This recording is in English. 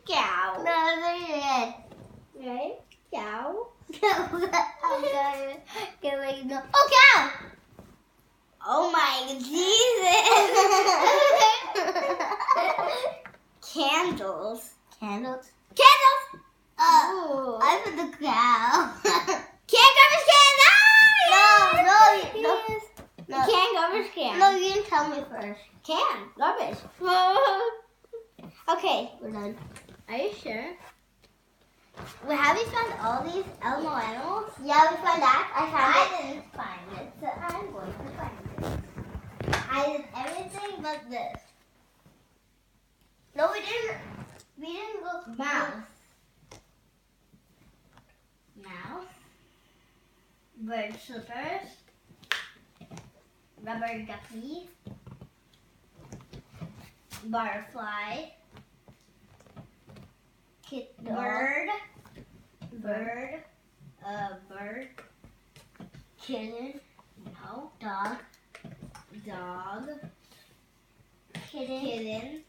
Cow. No, they're Right? Cow. okay. Wait, no. Oh, cow! Oh my Jesus. Candles. Candles. Candles. Oh, I put the cow. Can garbage can. Ah, No. No. Can garbage can. No, you didn't tell me first. Can garbage. Okay. We're done. Are you sure? Well, have you found all these Elmo animals? Yeah, we found that. I didn't find it, so I'm going to find it. I did everything but this. No, we didn't. We didn't go. Mouse. Mouse. Bird slippers. Rubber ducky. Butterfly. Bird. Bird. Bird. Kitten. No. Dog. Dog. Kitten. Kitten.